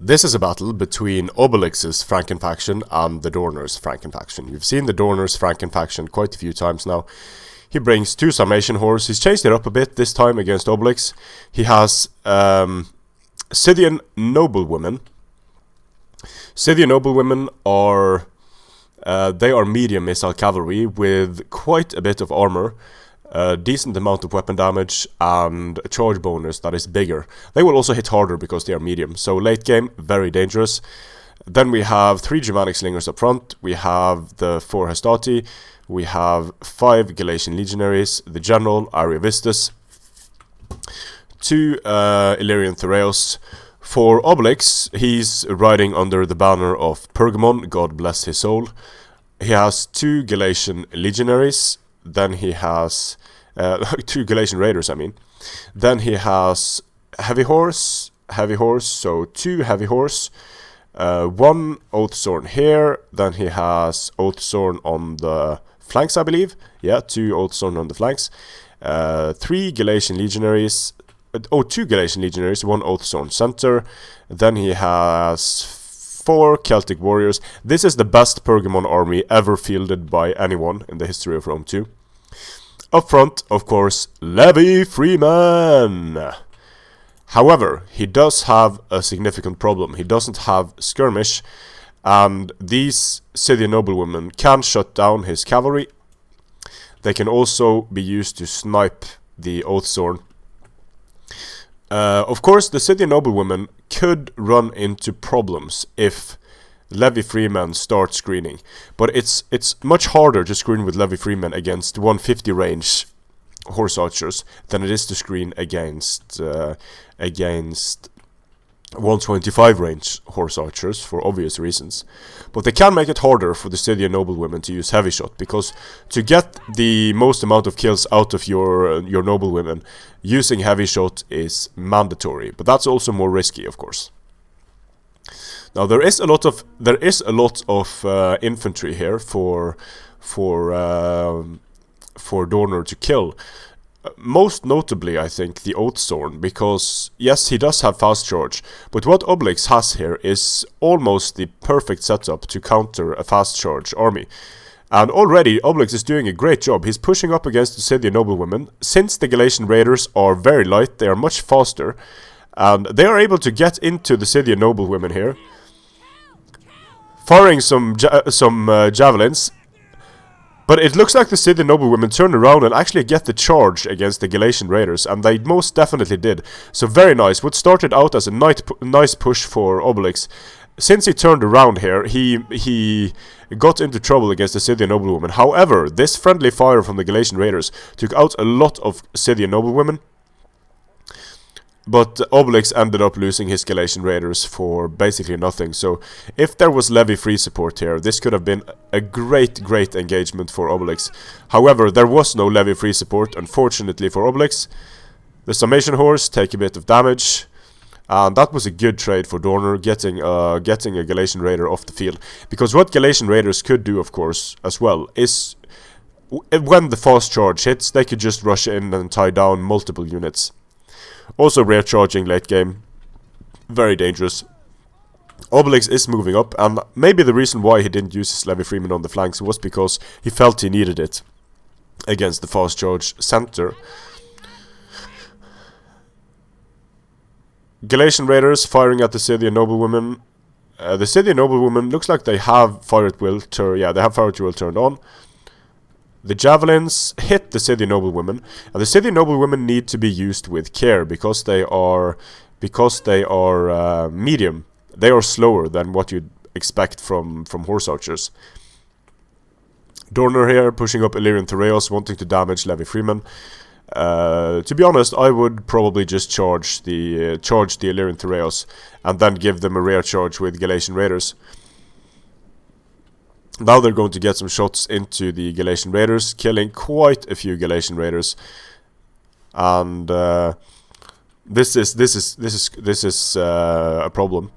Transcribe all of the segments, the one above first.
This is a battle between Obelix's Frankenfaction and the Dorner's Frankenfaction. You've seen the Dorner's Frankenfaction quite a few times now. He brings two Summation Horse. He's changed it up a bit this time against Obelix. He has Scythian Noblewomen. Scythian Noblewomen are they are medium missile cavalry with quite a bit of armor, a decent amount of weapon damage, and a charge bonus that is bigger. They will also hit harder because they are medium, so late game, very dangerous. Then we have 3 Germanic Slingers up front, we have the 4 Hastati, we have 5 Galatian Legionaries, the General, Ariovistus, 2 Illyrian Thureos. For Obelix, he's riding under the banner of Pergamon, God bless his soul. He has 2 Galatian Legionaries, then he has 2 Galatian Raiders, I mean. Then he has Heavy Horse, so 2 Heavy Horse, 1 Oathsworn here, then he has Oathsworn on the flanks, I believe. Yeah, 2 Oathsworn on the flanks, 3 Galatian Legionaries, 2 Galatian Legionaries, 1 Oathsworn center, then he has 4 Celtic Warriors. This is the best Pergamon army ever fielded by anyone in the history of Rome 2. Up front, of course, Levi Freeman. However, he does have a significant problem. He doesn't have skirmish, and these Scythian noblewomen can shut down his cavalry. They can also be used to snipe the Oathsworn. Of course, the Scythian noblewomen could run into problems if Levi Freeman starts screening, but it's much harder to screen with Levi Freeman against 150 range horse archers than it is to screen against 125 range horse archers, for obvious reasons. But they can make it harder for the Scythian noblewomen to use heavy shot, because to get the most amount of kills out of your noblewomen, using heavy shot is mandatory, but that's also more risky, of course. Now there is a lot of infantry here for Dorner to kill. Most notably, I think, the Oathsworn, because yes, he does have fast charge, but what Obelix has here is almost the perfect setup to counter a fast charge army. And already Obelix is doing a great job. He's pushing up against the Scythian noblewomen. Since the Galatian Raiders are very light, they are much faster, and they are able to get into the Scythian noblewomen here, firing some javelins. But it looks like the Scythian noblewomen turn around and actually get the charge against the Galatian Raiders, and they most definitely did. So very nice. What started out as a nice push for Obelix, since he turned around here, he got into trouble against the Scythian noblewomen. However, this friendly fire from the Galatian Raiders took out a lot of Scythian noblewomen, but Obelix ended up losing his Galatian Raiders for basically nothing. So if there was Levi free support here, this could have been a great engagement for Obelix. However, there was no Levi free support, unfortunately for Obelix. The Summation Horse take a bit of damage, and that was a good trade for Dorner, getting a Galatian Raider off the field. Because what Galatian Raiders could do, of course, as well, is when the fast charge hits, they could just rush in and tie down multiple units. Also rear charging late game, very dangerous. Obelix is moving up, and maybe the reason why he didn't use his Levi Freeman on the flanks was because he felt he needed it against the fast charge center. Galatian Raiders firing at the Scythian noblewomen. The Scythian noblewomen looks like they have fire at will. They have fire at will turned on. The javelins hit the Scythian noblewomen, and the Scythian noblewomen need to be used with care because they are medium. They are slower than what you'd expect from horse archers. Dorner here pushing up Illyrian Thureos, wanting to damage Levi Freeman. To be honest, I would probably just charge the Illyrian Thureos and then give them a rear charge with Galatian Raiders. Now they're going to get some shots into the Galatian Raiders, killing quite a few Galatian Raiders, and this is a problem.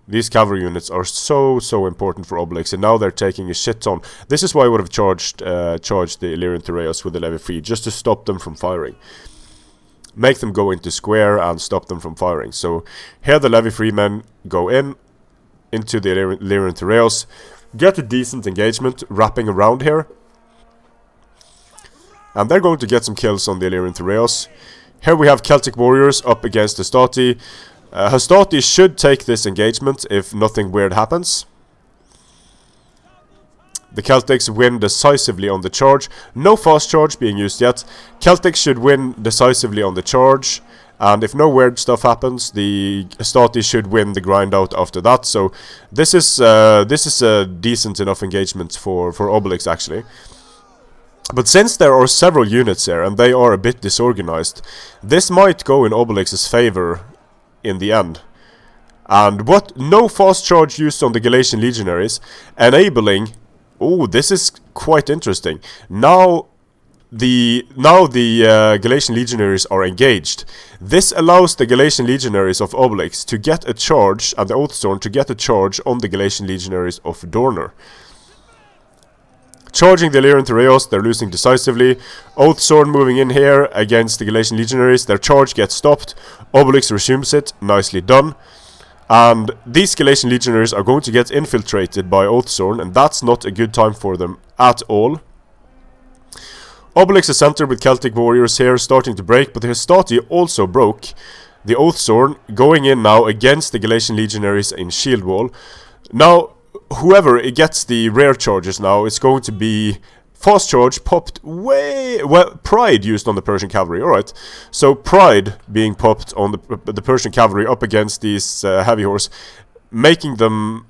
These cavalry units are so important for Obelix, and now they're taking a shit ton. This is why I would have charged the Illyrian Thureos with the Levi free, just to stop them from firing. make them go into square and stop them from firing. So here the levy freemen go into the Illyrian Tereos, get a decent engagement wrapping around here, and they're going to get some kills on the Illyrian Tereos. Here we have Celtic warriors up against Hastati. Hastati should take this engagement if nothing weird happens. The Celtics win decisively on the charge. No fast charge being used yet. Celtics should win decisively on the charge. And if no weird stuff happens, the Hastati should win the grind out after that. So this is a decent enough engagement for Obelix actually. But since there are several units here and they are a bit disorganized, this might go in Obelix's favor in the end. And no fast charge used on the Galatian legionaries, enabling. Oh, this is quite interesting. Now the Galatian legionaries are engaged. This allows the Galatian legionaries of Obelix to get a charge, and the Oathsworn to get a charge on the Galatian legionaries of Dorner. Charging the Illyrian Tereos, they're losing decisively. Oathsworn moving in here against the Galatian legionaries. Their charge gets stopped. Obelix resumes it. Nicely done. And these Galatian legionaries are going to get infiltrated by Oathsworn, and that's not a good time for them at all. Obelix is centered with Celtic warriors here starting to break, but the Hastati also broke. The Oathsworn going in now against the Galatian legionaries in shield wall. Now, whoever gets the rare charges now, it's going to be fast charge popped Pride used on the Persian cavalry. Alright, so Pride being popped on the Persian cavalry up against these heavy horse, making them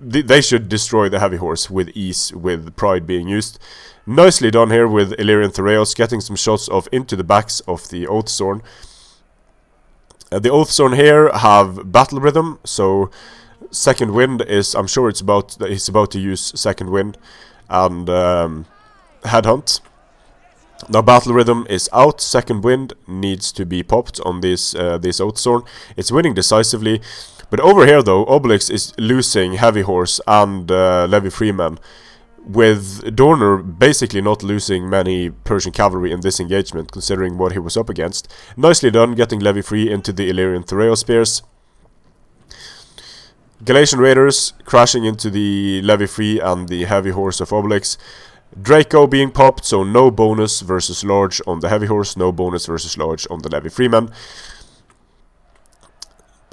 they should destroy the heavy horse with ease with Pride being used. Nicely done here with Illyrian Tereos, getting some shots off into the backs of the Oathsworn. The Oathsworn here have battle rhythm, so second wind is, I'm sure he's about to use second wind and headhunt. Now battle rhythm is out, second wind needs to be popped on this Oathsworn. It's winning decisively, but over here though Obelix is losing heavy horse and levy freemen, with Dorner basically not losing many Persian cavalry in this engagement considering what he was up against. Nicely done getting levy free into the Illyrian Tereos spears. Galatian raiders crashing into the levy free and the heavy horse of Obelix. Draco being popped, so no bonus versus large on the heavy horse, no bonus versus large on the levy freeman.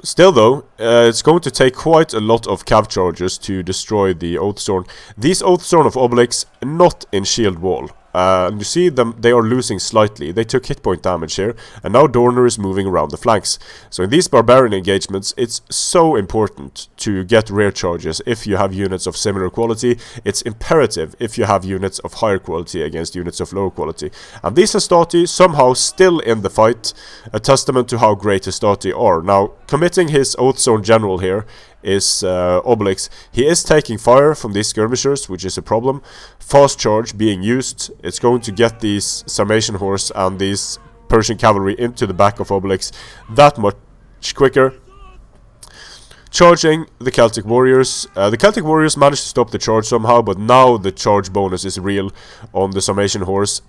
Still though, it's going to take quite a lot of cav charges to destroy the Oathsworn. These Oathsworn of Obelix not in shield wall. You see them, they are losing slightly. They took hit point damage here, and now Dorner is moving around the flanks. So in these barbarian engagements, it's so important to get rare charges if you have units of similar quality. It's imperative if you have units of higher quality against units of lower quality. And these Hastati somehow still in the fight, a testament to how great Hastati are. Now, committing his Oathsworn general here is Obelix. He is taking fire from these skirmishers, which is a problem. Fast charge being used. It's going to get these Sarmatian horse and these Persian cavalry into the back of Obelix that much quicker. Charging the Celtic warriors. The Celtic warriors managed to stop the charge somehow, but now the charge bonus is real on the Sarmatian horse.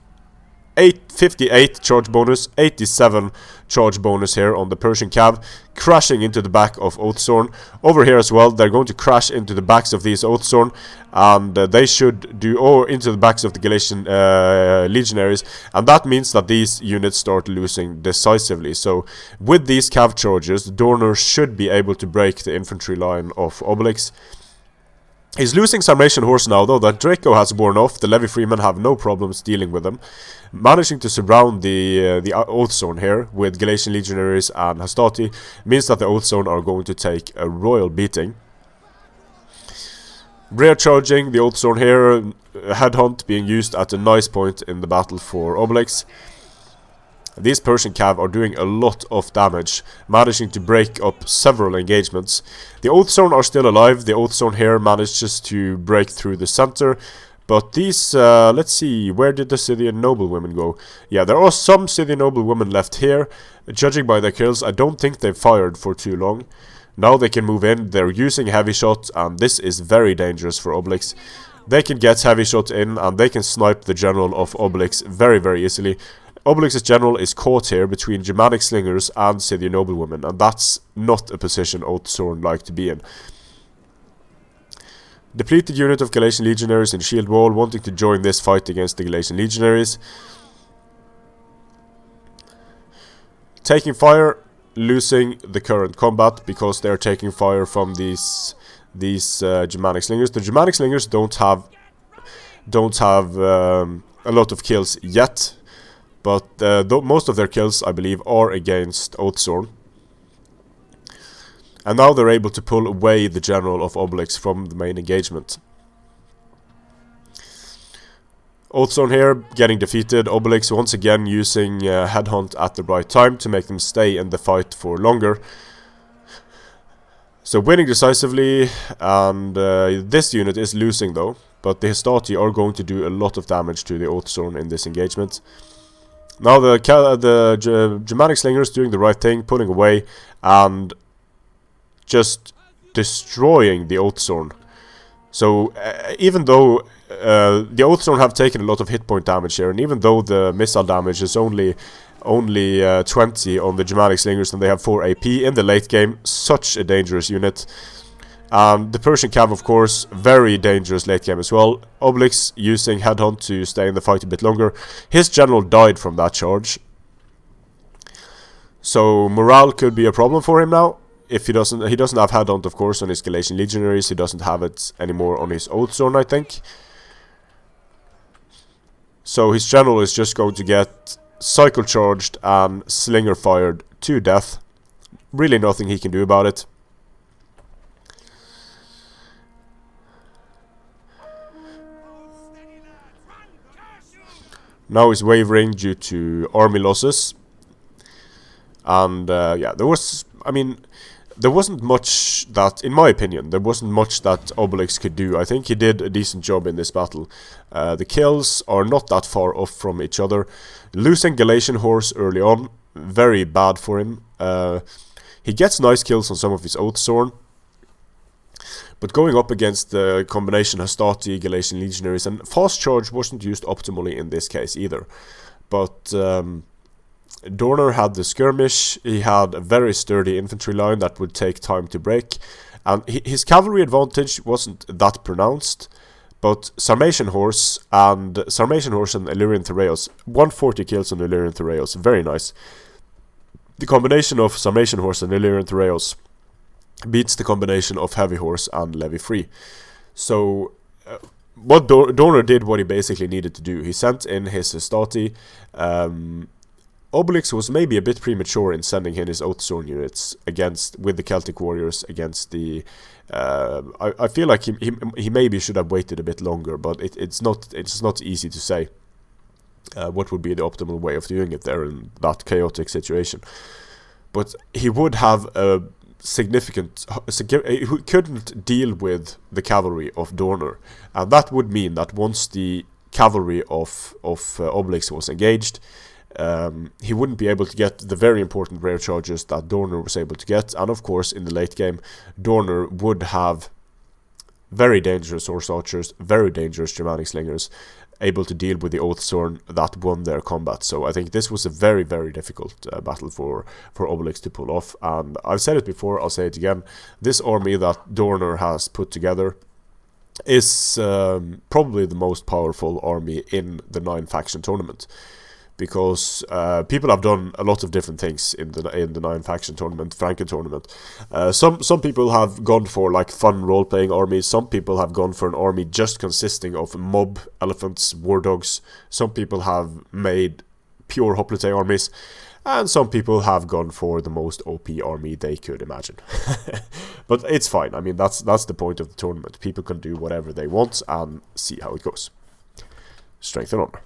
58 charge bonus, 87 charge bonus here on the Persian cav, crashing into the back of Oathsworn. Over here as well, they're going to crash into the backs of these Oathsworn, and they should do, or into the backs of the Galatian legionaries, and that means that these units start losing decisively. So with these cav charges, Dorner should be able to break the infantry line of Obelix. He's losing Sarmatian horse now though, that Draco has borne off. The levy freemen have no problems dealing with them. Managing to surround the Oathsworn here with Galatian legionaries and Hastati means that the Oathsworn are going to take a royal beating. Rear charging the Oathsworn here, headhunt being used at a nice point in the battle for Obelix. These Persian cav are doing a lot of damage, managing to break up several engagements. The Oathsworn are still alive. The Oathsworn here manages to break through the center. But these, let's see, where did the Scythian noblewomen go? Yeah, there are some Scythian noblewomen left here. Judging by their kills, I don't think they've fired for too long. Now they can move in. They're using heavy shot, and this is very dangerous for Obelix. They can get heavy shot in, and they can snipe the general of Obelix very, very easily. Obelix's general is caught here between Germanic slingers and Scythian noblewomen, and that's not a position Oathsworn like to be in. Depleted unit of Galatian legionaries in shield wall, wanting to join this fight against the Galatian legionaries. Taking fire, losing the current combat because they're taking fire from these Germanic slingers. The Germanic slingers don't have a lot of kills yet, but most of their kills, I believe, are against Oathsworn. And now they're able to pull away the general of Obelix from the main engagement. Oathsworn here getting defeated. Obelix once again using Headhunt at the right time to make them stay in the fight for longer. So winning decisively, and this unit is losing though. But the Hastati are going to do a lot of damage to the Oathsworn in this engagement. Now the Germanic slingers doing the right thing, pulling away and just destroying the Oathsworn. So even though the Oathsworn have taken a lot of hit point damage here, and even though the missile damage is only 20 on the Germanic slingers and they have 4 AP in the late game, such a dangerous unit. The Persian Cav, of course, very dangerous late game as well. Obelix using Headhunt to stay in the fight a bit longer. His general died from that charge, so morale could be a problem for him now. If he doesn't have Headhunt, of course, on his Galatian legionaries. He doesn't have it anymore on his Oathsworn, I think. So his general is just going to get cycle charged and slinger fired to death. Really nothing he can do about it. Now he's wavering due to army losses. And yeah, there wasn't much that, in my opinion, there wasn't much that Obelix could do. I think he did a decent job in this battle. The kills are not that far off from each other. Losing Galatian horse early on, very bad for him. He gets nice kills on some of his Oathsworn, but going up against the combination Hastati, Galatian legionaries, and fast charge wasn't used optimally in this case either. But Dorner had the skirmish. He had a very sturdy infantry line that would take time to break, and his cavalry advantage wasn't that pronounced. But Sarmatian horse and Illyrian Thureos, 140 kills on Illyrian Thureos, very nice. The combination of Sarmatian horse and Illyrian Thureos beats the combination of heavy horse and levy free. So what Dorner did what he basically needed to do. He sent in his Hastati. Obelix was maybe a bit premature in sending in his Oathsworn units with the Celtic warriors against the. I feel like he maybe should have waited a bit longer, but it's not easy to say what would be the optimal way of doing it there in that chaotic situation. But he would have a significant. He couldn't deal with the cavalry of Dorner, and that would mean that once the cavalry of Obelix was engaged, he wouldn't be able to get the very important rare charges that Dorner was able to get. And of course, in the late game, Dorner would have very dangerous horse archers, very dangerous Germanic slingers, able to deal with the Oathsworn that won their combat. So I think this was a very, very difficult battle for Obelix to pull off. And I've said it before, I'll say it again, this army that Dorner has put together is probably the most powerful army in the 9-faction tournament. Because people have done a lot of different things in the 9-faction tournament, Franken tournament. Some people have gone for like fun role-playing armies. Some people have gone for an army just consisting of mob, elephants, war dogs. Some people have made pure hoplite armies, and some people have gone for the most OP army they could imagine. But it's fine. I mean, that's the point of the tournament. People can do whatever they want and see how it goes. Strength and honor.